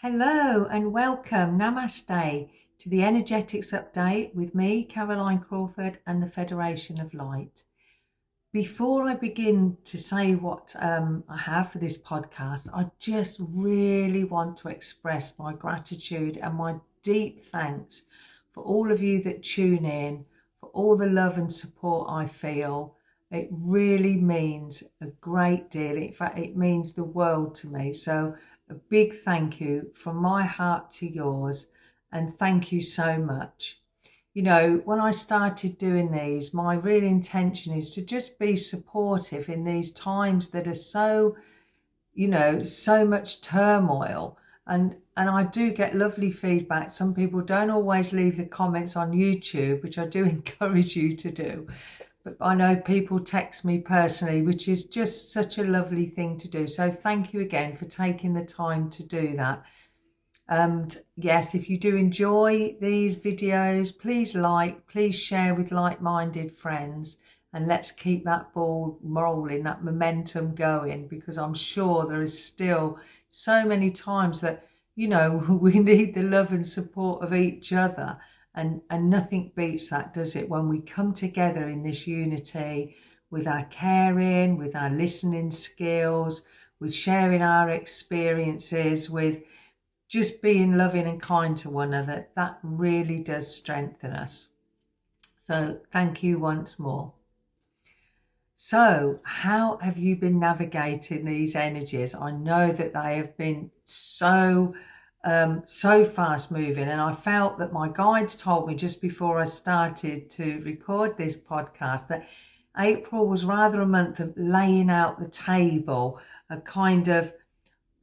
Hello and welcome, Namaste, to the Energetics Update with me, Caroline Crawford, and the Federation of Light. Before I begin to say what I have for this podcast, I just really want to express my gratitude and my deep thanks for all of you that tune in, for all the love and support I feel. It really means a great deal. In fact, it means the world to me. So a big thank you from my heart to yours, and thank you so much. You know, when I started doing these, my real intention is to just be supportive in these times that are so, so much turmoil. And I do get lovely feedback. Some people don't always leave the comments on YouTube, which I do encourage you to do. But I know people text me personally, which is just such a lovely thing to do. So thank you again for taking the time to do that. And yes, if you do enjoy these videos, please share with like-minded friends, and let's keep that ball rolling, that momentum going, because I'm sure there is still so many times that, we need the love and support of each other. And nothing beats that, does it? When we come together in this unity with our caring, with our listening skills, with sharing our experiences, with just being loving and kind to one another, that really does strengthen us. So thank you once more. So how have you been navigating these energies? I know that they have been so fast moving, and I felt that my guides told me just before I started to record this podcast that April was rather a month of laying out the table, a kind of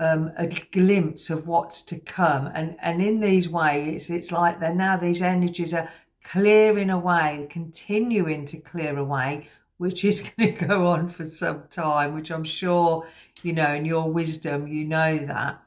a glimpse of what's to come, and in these ways it's like they're now, these energies are clearing away, continuing to clear away, which is going to go on for some time, which I'm sure, in your wisdom, that.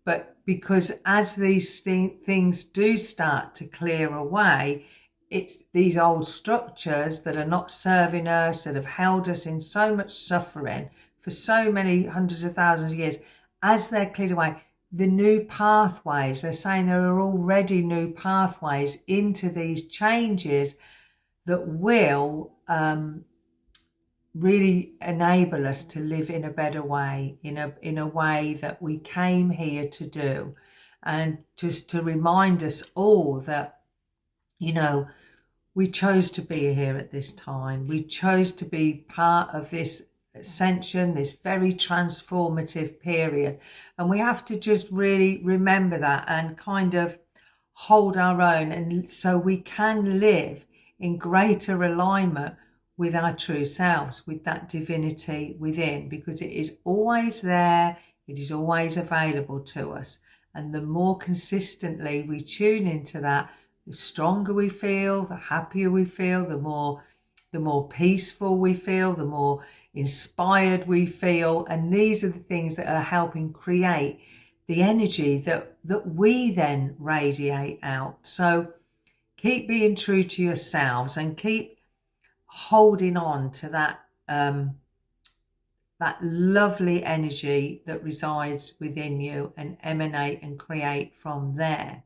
But because as these things do start to clear away, it's these old structures that are not serving us, that have held us in so much suffering for so many hundreds of thousands of years, as they're cleared away, the new pathways, they're saying there are already new pathways into these changes that will really enable us to live in a better way, in a way that we came here to do. And just to remind us all that, we chose to be here at this time. We chose to be part of this ascension, this very transformative period. And we have to just really remember that and kind of hold our own, and so we can live in greater alignment with our true selves, with that divinity within, because it is always there, it is always available to us. And the more consistently we tune into that, the stronger we feel, the happier we feel, the more peaceful we feel, the more inspired we feel. And these are the things that are helping create the energy that we then radiate out. So keep being true to yourselves and keep holding on to that that lovely energy that resides within you, and emanate and create from there.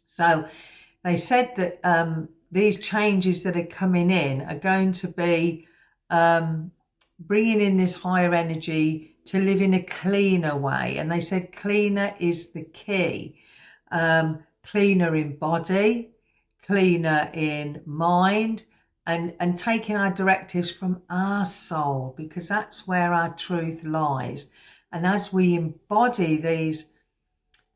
So they said that these changes that are coming in are going to be bringing in this higher energy to live in a cleaner way. And they said cleaner is the key. Cleaner in body, cleaner in mind, and taking our directives from our soul, because that's where our truth lies. And as we embody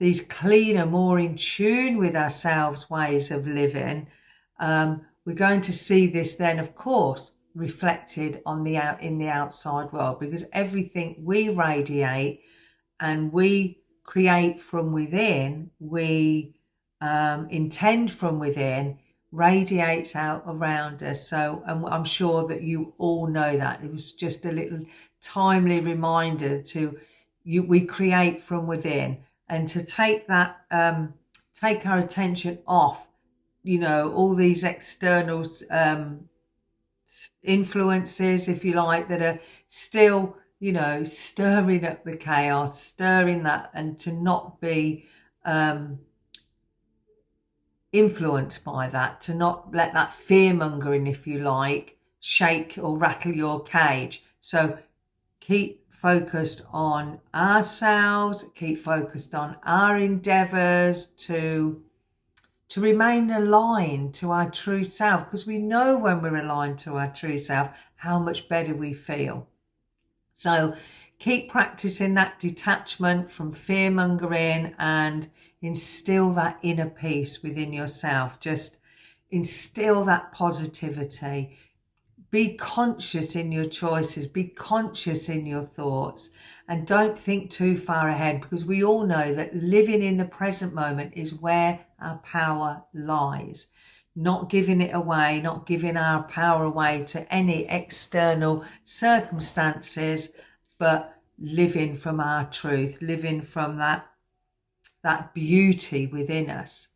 these cleaner, more in tune with ourselves ways of living, we're going to see this then, of course, reflected in the outside world, because everything we radiate and we create from within, we intend from within, radiates out around us. So I'm sure that you all know that. It was just a little timely reminder to you, we create from within, and to take that take our attention off all these external influences, if you like, that are still you know, stirring up the chaos, stirring that, and to not be influenced by that, to not let that fear mongering, if you like, shake or rattle your cage. So keep focused on ourselves, keep focused on our endeavours to remain aligned to our true self, because we know when we're aligned to our true self how much better we feel. So keep practicing that detachment from fear mongering and instill that inner peace within yourself. Just instill that positivity. Be conscious in your choices, be conscious in your thoughts, and don't think too far ahead, because we all know that living in the present moment is where our power lies. Not giving it away, not giving our power away to any external circumstances, but living from our truth, living from that beauty within us.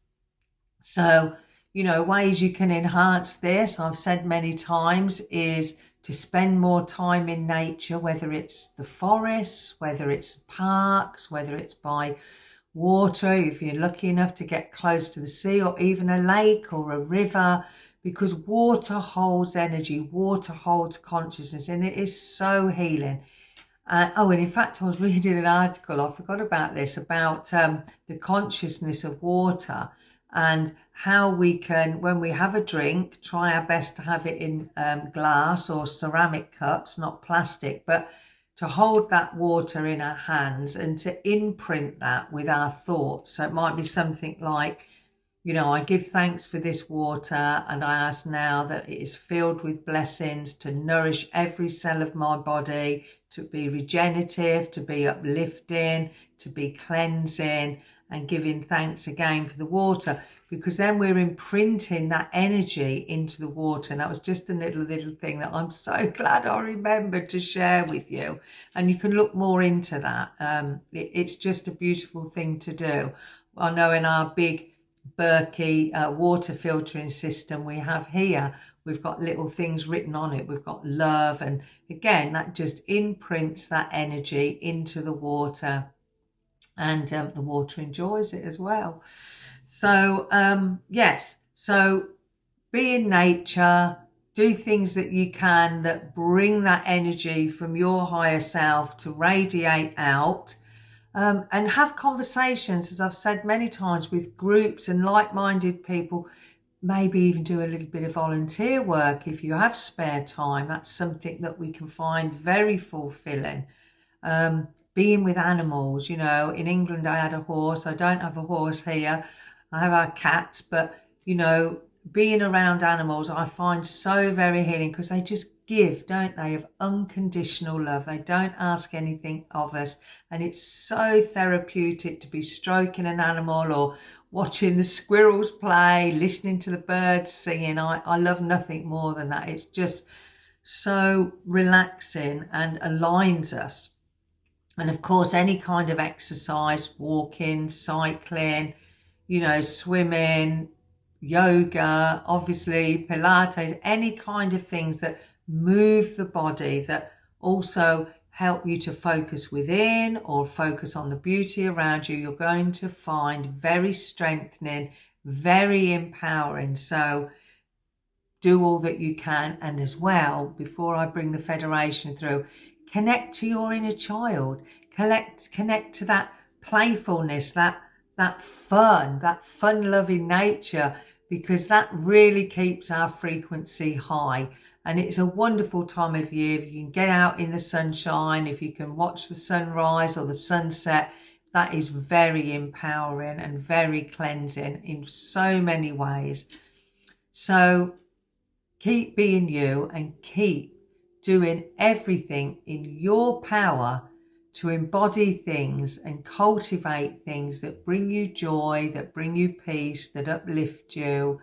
So, you know, ways you can enhance this, I've said many times, is to spend more time in nature, whether it's the forests, whether it's parks, whether it's by water, if you're lucky enough to get close to the sea, or even a lake or a river, because water holds energy, water holds consciousness, and it is so healing. And in fact, I was reading an article, I forgot about this, about the consciousness of water, and how we can, when we have a drink, try our best to have it in glass or ceramic cups, not plastic, but to hold that water in our hands and to imprint that with our thoughts. So it might be something like, you know, I give thanks for this water, and I ask now that it is filled with blessings to nourish every cell of my body, to be regenerative, to be uplifting, to be cleansing, and giving thanks again for the water, because then we're imprinting that energy into the water. And that was just a little thing that I'm so glad I remembered to share with you. And you can look more into that. It's just a beautiful thing to do. I know in our big Berkey water filtering system we have here, we've got little things written on it. We've got love, and again, that just imprints that energy into the water, and the water enjoys it as well. So yes, so be in nature, do things that you can that bring that energy from your higher self to radiate out. And have conversations, as I've said many times, with groups and like-minded people. Maybe even do a little bit of volunteer work if you have spare time. That's something that we can find very fulfilling. Being with animals, you know, in England I had a horse. I don't have a horse here. I have our cats, but, you know, being around animals I find so very healing, because they just give, don't they, of unconditional love. They don't ask anything of us, and it's so therapeutic to be stroking an animal or watching the squirrels play, listening to the birds singing. I love nothing more than that. It's just so relaxing and aligns us. And of course, any kind of exercise, walking, cycling, you know, swimming, yoga, obviously Pilates, any kind of things that move the body, that also help you to focus within or focus on the beauty around you, you're going to find very strengthening, very empowering. So do all that you can. And as well, before I bring the Federation through, connect to your inner child, connect to that playfulness, that fun loving nature, because that really keeps our frequency high. And it's a wonderful time of year. If you can get out in the sunshine, if you can watch the sunrise or the sunset, that is very empowering and very cleansing in so many ways. So keep being you and keep doing everything in your power to embody things and cultivate things that bring you joy, that bring you peace, that uplift you.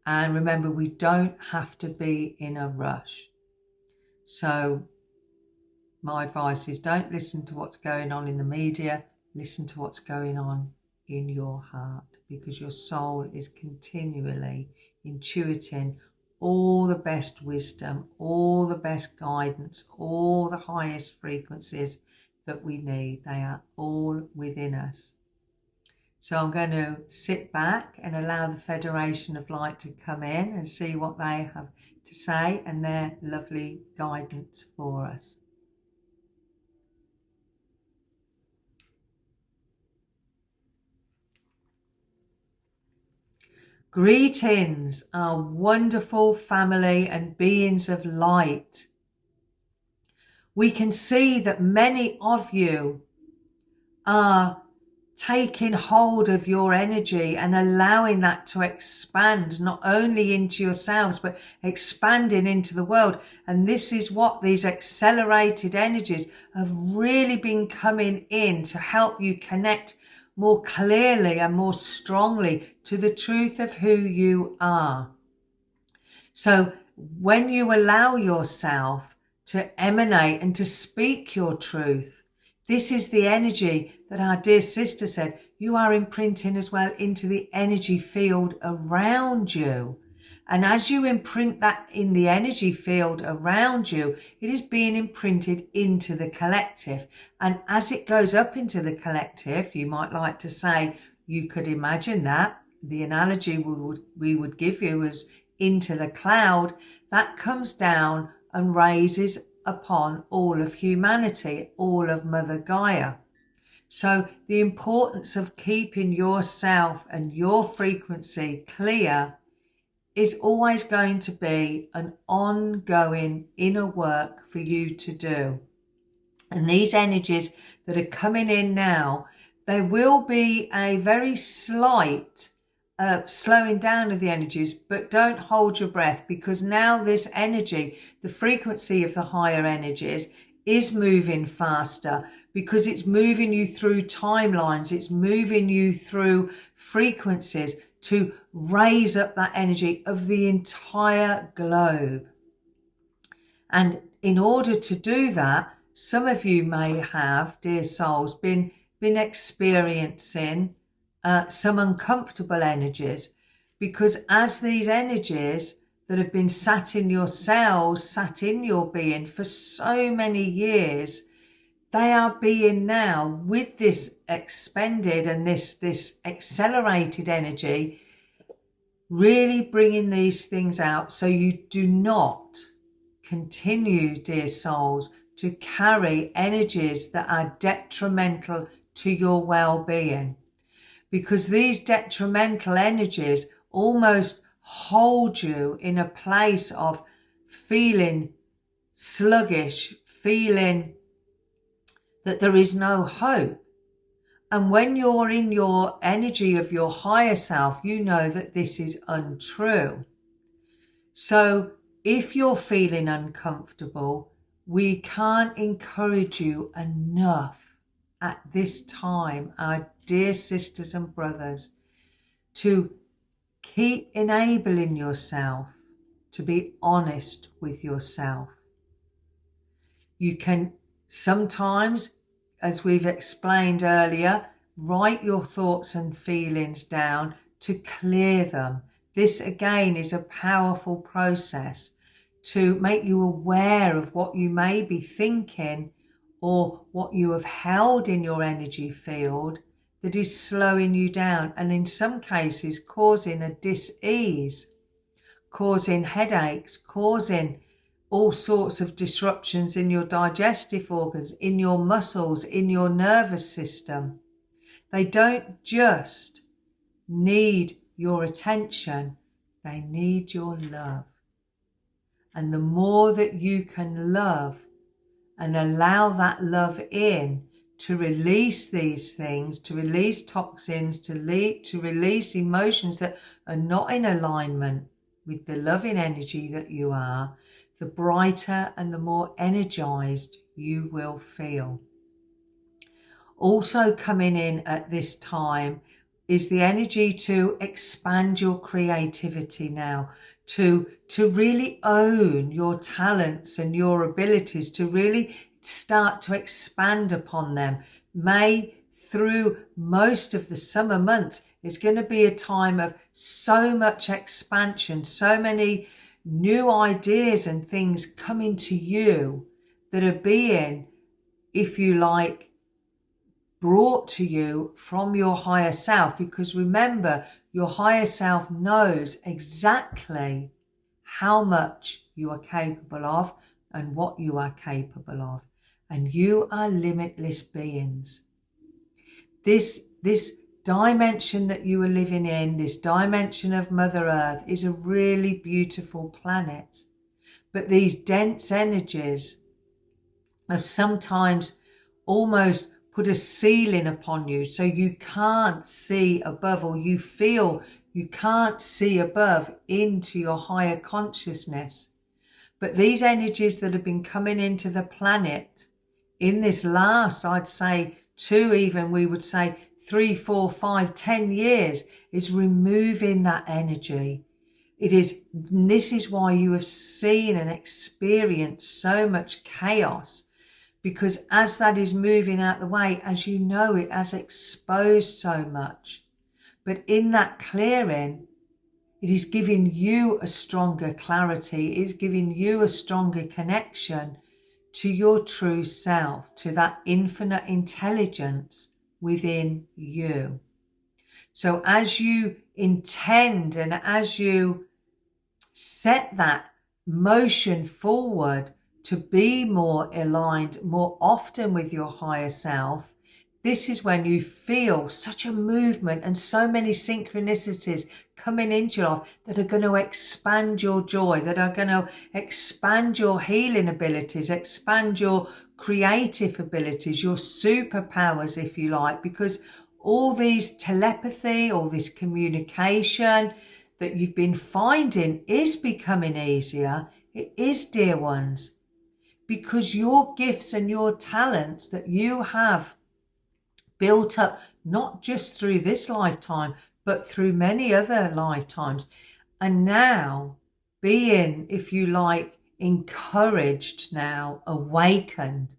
And remember, we don't have to be in a rush. So my advice is, don't listen to what's going on in the media. Listen to what's going on in your heart, because your soul is continually intuiting all the best wisdom, all the best guidance, all the highest frequencies that we need. They are all within us. So I'm going to sit back and allow the Federation of Light to come in and see what they have to say and their lovely guidance for us. Greetings, our wonderful family and beings of light. We can see that many of you are taking hold of your energy and allowing that to expand not only into yourselves but expanding into the world. And this is what these accelerated energies have really been coming in to help you connect more clearly and more strongly to the truth of who you are. So when you allow yourself to emanate and to speak your truth, this is the energy that our dear sister said, you are imprinting as well into the energy field around you. And as you imprint that in the energy field around you, it is being imprinted into the collective. And as it goes up into the collective, you might like to say, you could imagine that the analogy we would give you is into the cloud that comes down and raises upon all of humanity, all of Mother Gaia. So the importance of keeping yourself and your frequency clear is always going to be an ongoing inner work for you to do. And these energies that are coming in now, there will be a very slight slowing down of the energies, but don't hold your breath, because now this energy, the frequency of the higher energies, is moving faster, because it's moving you through timelines, it's moving you through frequencies to raise up that energy of the entire globe. And in order to do that, some of you may have, dear souls, been experiencing some uncomfortable energies, because as these energies that have been sat in your cells, sat in your being for so many years, they are being now, with this expended and this accelerated energy, really bringing these things out, so you do not continue, dear souls, to carry energies that are detrimental to your well-being. Because these detrimental energies almost hold you in a place of feeling sluggish, feeling that there is no hope. And when you're in your energy of your higher self, you know that this is untrue. So if you're feeling uncomfortable, we can't encourage you enough at this time, our dear sisters and brothers, to keep enabling yourself to be honest with yourself. You can sometimes, as we've explained earlier, write your thoughts and feelings down to clear them. This again is a powerful process to make you aware of what you may be thinking or what you have held in your energy field that is slowing you down, and in some cases causing a dis-ease, causing headaches, causing all sorts of disruptions in your digestive organs, in your muscles, in your nervous system. They don't just need your attention, they need your love. And the more that you can love and allow that love in to release these things, to release toxins, to release emotions that are not in alignment with the loving energy that you are, the brighter and the more energized you will feel. Also coming in at this time is the energy to expand your creativity now, to really own your talents and your abilities, to really start to expand upon them. May, through most of the summer months, it's going to be a time of so much expansion, so many new ideas and things coming to you that are being, if you like, brought to you from your higher self. Because remember, your higher self knows exactly how much you are capable of and what you are capable of. And you are limitless beings. This dimension that you are living in, this dimension of Mother Earth, is a really beautiful planet. But these dense energies have sometimes almost put a ceiling upon you, so you can't see above, or you feel you can't see above into your higher consciousness. But these energies that have been coming into the planet in this last, I'd say, we would say 3, 4, 5, 10 years, is removing that energy. This is why you have seen and experienced so much chaos, because as that is moving out the way, as you know, it has exposed so much. But in that clearing, it is giving you a stronger clarity. It is giving you a stronger connection to your true self, to that infinite intelligence within you. So as you intend and as you set that motion forward to be more aligned more often with your higher self, this is when you feel such a movement and so many synchronicities coming into your life that are going to expand your joy, that are going to expand your healing abilities, expand your creative abilities, your superpowers, if you like, because all these telepathy, all this communication that you've been finding is becoming easier. It is, dear ones, because your gifts and your talents that you have built up, not just through this lifetime, but through many other lifetimes, and now being, if you like, encouraged now, awakened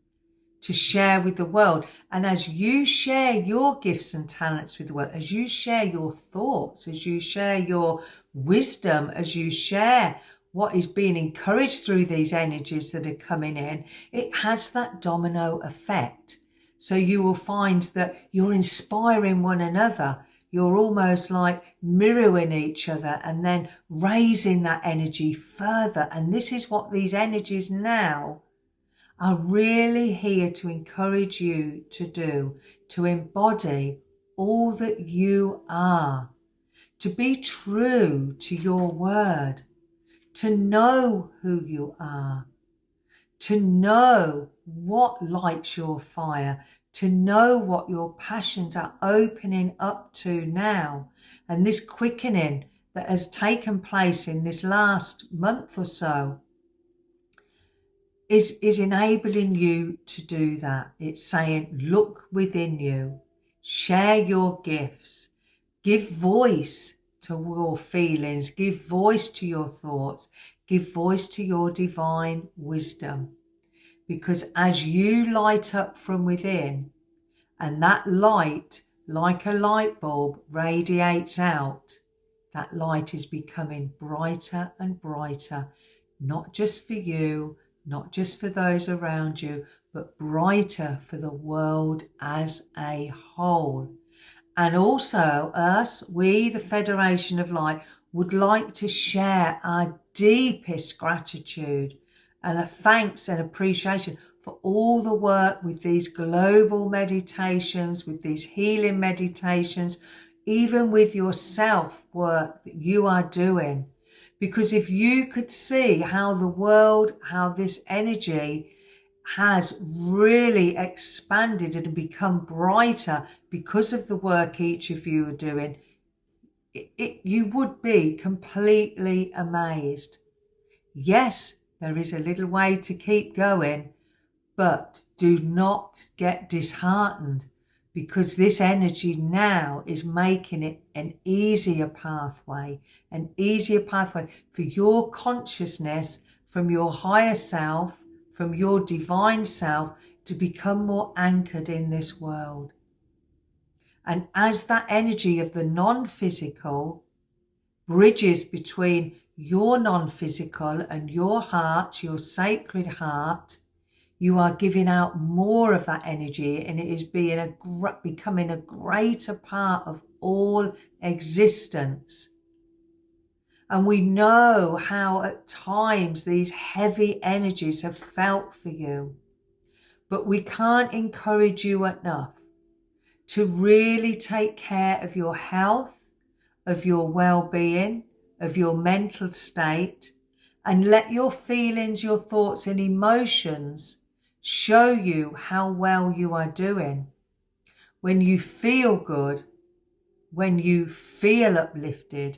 to share with the world. And as you share your gifts and talents with the world, as you share your thoughts, as you share your wisdom, as you share what is being encouraged through these energies that are coming in, it has that domino effect. So you will find that you're inspiring one another. You're almost like mirroring each other and then raising that energy further. And this is what these energies now are really here to encourage you to do, to embody all that you are, to be true to your word, to know who you are, to know what lights your fire, to know what your passions are opening up to now. And this quickening that has taken place in this last month or so is enabling you to do that. It's saying, look within you, share your gifts, give voice to your feelings, give voice to your thoughts, give voice to your divine wisdom. Because as you light up from within, and that light, like a light bulb, radiates out, that light is becoming brighter and brighter, not just for you, not just for those around you, but brighter for the world as a whole. And also us, we, the Federation of Light, would like to share our deepest gratitude and a thanks and appreciation for all the work with these global meditations, with these healing meditations, even with your self work that you are doing. Because if you could see how the world, how this energy has really expanded and become brighter because of the work each of you are doing, you would be completely amazed. Yes, there is a little way to keep going, but do not get disheartened, because this energy now is making it an easier pathway for your consciousness from your higher self, from your divine self, to become more anchored in this world. And as that energy of the non-physical bridges between your non-physical and your heart, your sacred heart. You are giving out more of that energy, and it is becoming a greater part of all existence. And we know how at times these heavy energies have felt for you, but we can't encourage you enough to really take care of your health, of your well-being, of your mental state, and let your feelings, your thoughts and emotions show you how well you are doing. When you feel good, when you feel uplifted,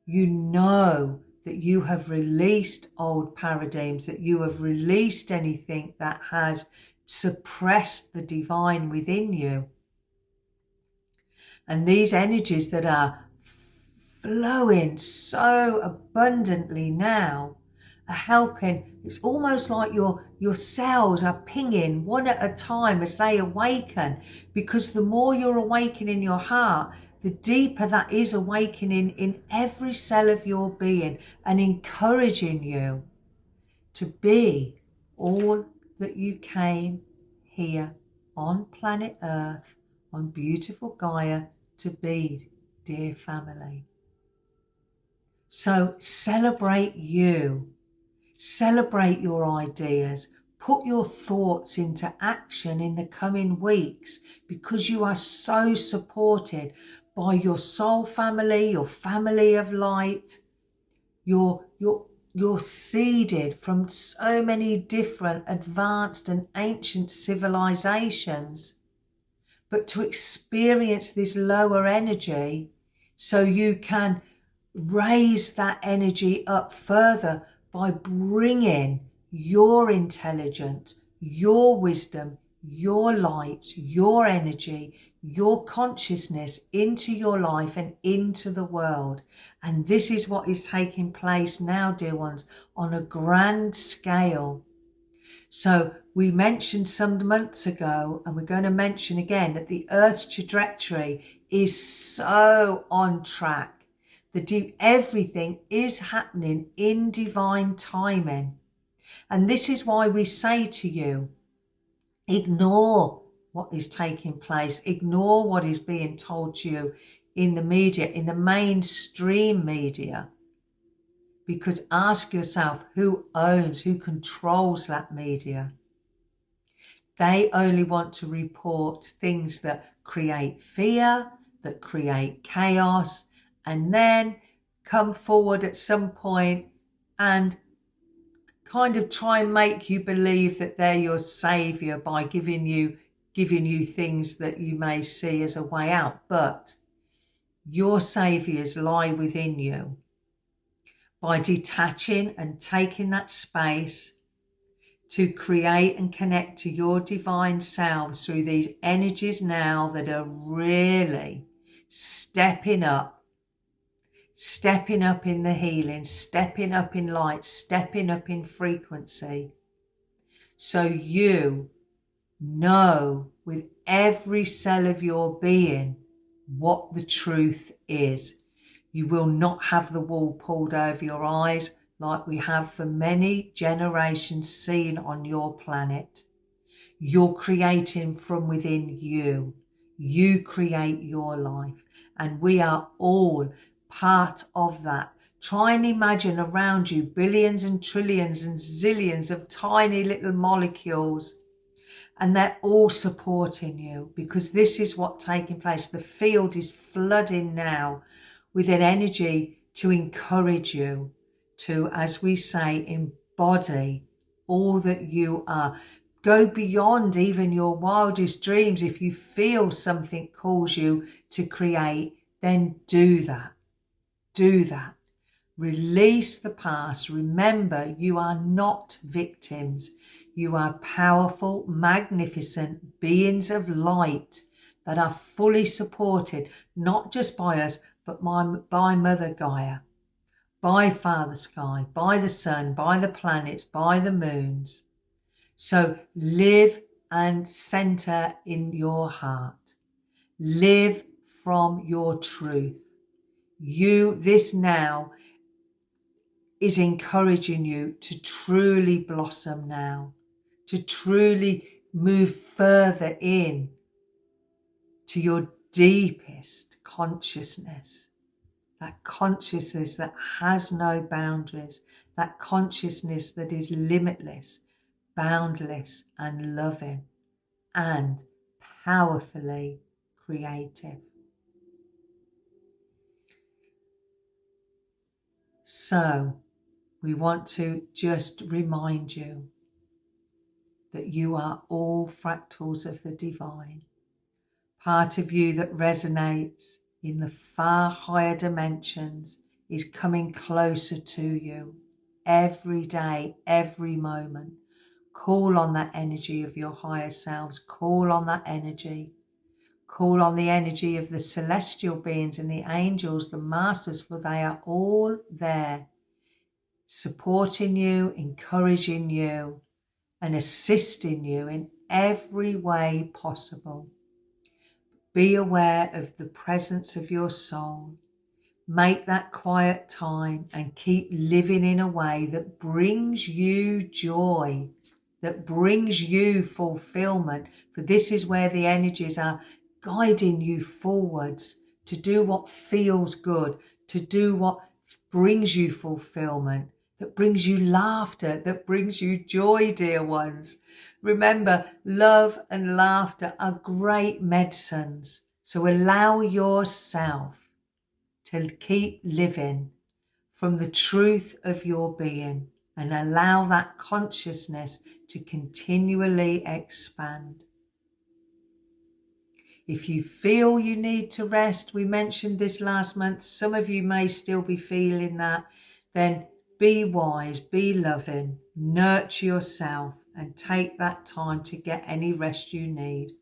you know that you have released old paradigms, that you have released anything that has suppressed the divine within you. And these energies that are flowing so abundantly now are helping. It's almost like your cells are pinging one at a time as they awaken, because the more you're awakening your heart, the deeper that is awakening in every cell of your being, and encouraging you to be all that you came here on planet Earth, on beautiful Gaia, to be, dear family. So celebrate you, celebrate your ideas, put your thoughts into action in the coming weeks, because you are so supported by your soul family, your family of light. You're seeded from so many different advanced and ancient civilizations. But to experience this lower energy, so you can raise that energy up further by bringing your intelligence, your wisdom, your light, your energy, your consciousness into your life and into the world. And this is what is taking place now, dear ones, on a grand scale. So we mentioned some months ago, and we're going to mention again, that the Earth's trajectory is so on track. Everything is happening in divine timing. And this is why we say to you, ignore what is taking place. Ignore what is being told to you in the media, in the mainstream media. Because ask yourself, who owns, who controls that media? They only want to report things that create fear, that create chaos, and then come forward at some point and kind of try and make you believe that they're your savior by giving you things that you may see as a way out. But your saviors lie within you. By detaching and taking that space to create and connect to your divine selves through these energies now that are really stepping up in the healing, stepping up in light, stepping up in frequency. So you know with every cell of your being what the truth is. You will not have the wool pulled over your eyes like we have for many generations seen on your planet. You're creating from within you. You create your life, and we are all part of that. Try and imagine around you billions and trillions and zillions of tiny little molecules, and they're all supporting you, because this is what's taking place. The field is flooding now with an energy to encourage you to, as we say, embody all that you are. Go beyond even your wildest dreams. If you feel something calls you to create, then do that. Do that. Release the past. Remember, you are not victims. You are powerful, magnificent beings of light that are fully supported, not just by us, but by Mother Gaia, by Father Sky, by the sun, by the planets, by the moons. So live and center in your heart. Live from your truth. This now is encouraging you to truly blossom now, to truly move further in to your deepest consciousness, that consciousness that has no boundaries, that consciousness that is limitless, boundless and loving and powerfully creative. So we want to just remind you that you are all fractals of the divine, part of you that resonates in the far higher dimensions is coming closer to you every day, every moment. Call on that energy of your higher selves. Call on that energy. Call on the energy of the celestial beings and the angels, the masters, for they are all there, supporting you, encouraging you, and assisting you in every way possible. Be aware of the presence of your soul. Make that quiet time and keep living in a way that brings you joy, that brings you fulfillment. For this is where the energies are guiding you forwards to do what feels good, to do what brings you fulfillment, that brings you laughter, that brings you joy, dear ones. Remember, love and laughter are great medicines. So allow yourself to keep living from the truth of your being and allow that consciousness to continually expand. If you feel you need to rest, we mentioned this last month, some of you may still be feeling that, then be wise, be loving, nurture yourself and take that time to get any rest you need.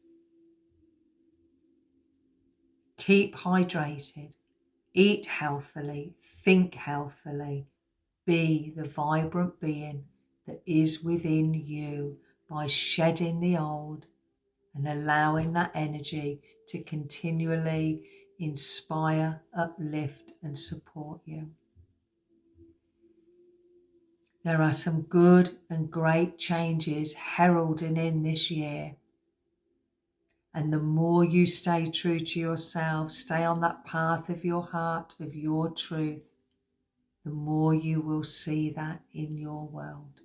Keep hydrated, eat healthily, think healthily, be the vibrant being that is within you by shedding the old and allowing that energy to continually inspire, uplift and support you. There are some good and great changes heralding in this year. And the more you stay true to yourself, stay on that path of your heart, of your truth, the more you will see that in your world.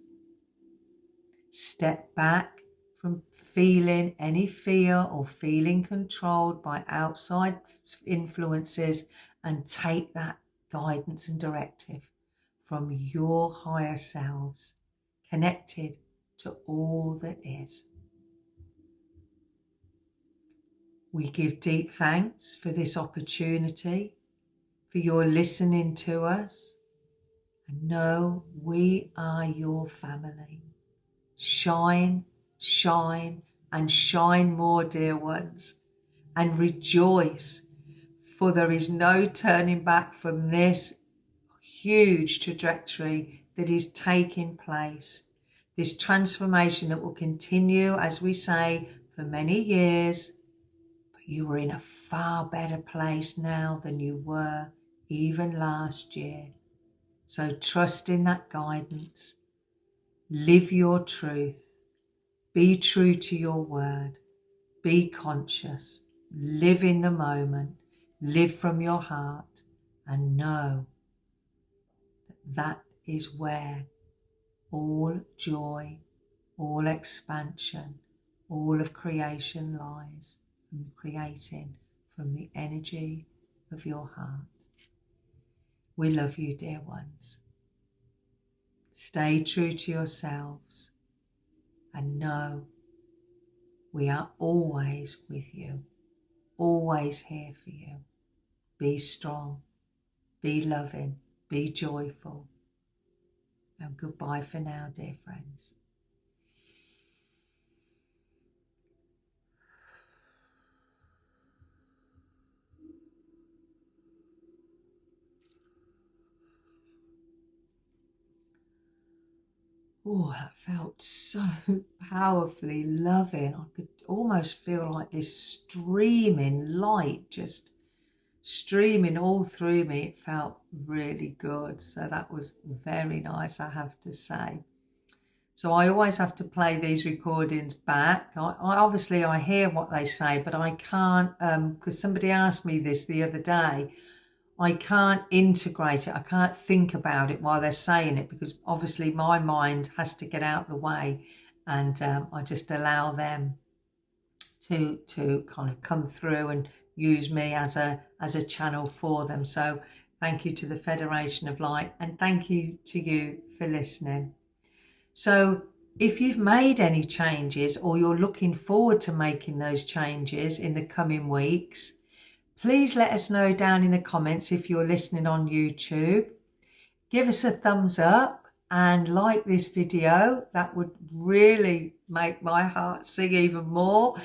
Step back from feeling any fear or feeling controlled by outside influences and take that guidance and directive from your higher selves, connected to all that is. We give deep thanks for this opportunity, for your listening to us, and know we are your family. Shine, shine, and shine more, dear ones, and rejoice, for there is no turning back from this huge trajectory that is taking place. This transformation that will continue, as we say, for many years, but you are in a far better place now than you were even last year. So trust in that guidance. Live your truth. Be true to your word. Be conscious. Live in the moment. Live from your heart and know that that is where all joy, all expansion, all of creation lies, from creating from the energy of your heart. We love you, dear ones. Stay true to yourselves and know we are always with you, always here for you. Be strong, be loving, be joyful. And goodbye for now, dear friends. Oh, that felt so powerfully loving. I could almost feel like this streaming light just streaming all through me. It felt really good. So that was very nice, I have to say. So I always have to play these recordings back. I obviously I hear what they say, but I can't, because somebody asked me this the other day, I can't integrate it. I can't think about it while they're saying it, because obviously my mind has to get out the way, and I just allow them to kind of come through and use me as a channel for them. So thank you to the Federation of Light, and thank you to you for listening. So if you've made any changes, or you're looking forward to making those changes in the coming weeks, please let us know down in the comments if you're listening on YouTube. Give us a thumbs up and like this video. That would really make my heart sing even more.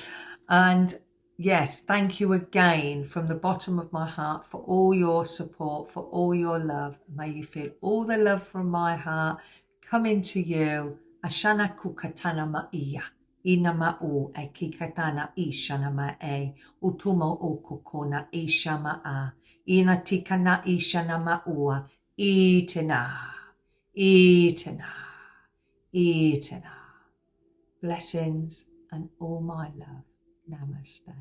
And yes, thank you again from the bottom of my heart for all your support, for all your love. May you feel all the love from my heart coming to you. Ashana kukatana maia. Ina ma'u e kikatana ishana ma'e. Utumo o kokona isha ma'a. Ina tikana ishana ma'ua. Itana. Itana. Itana. Blessings and all my love. Namaste.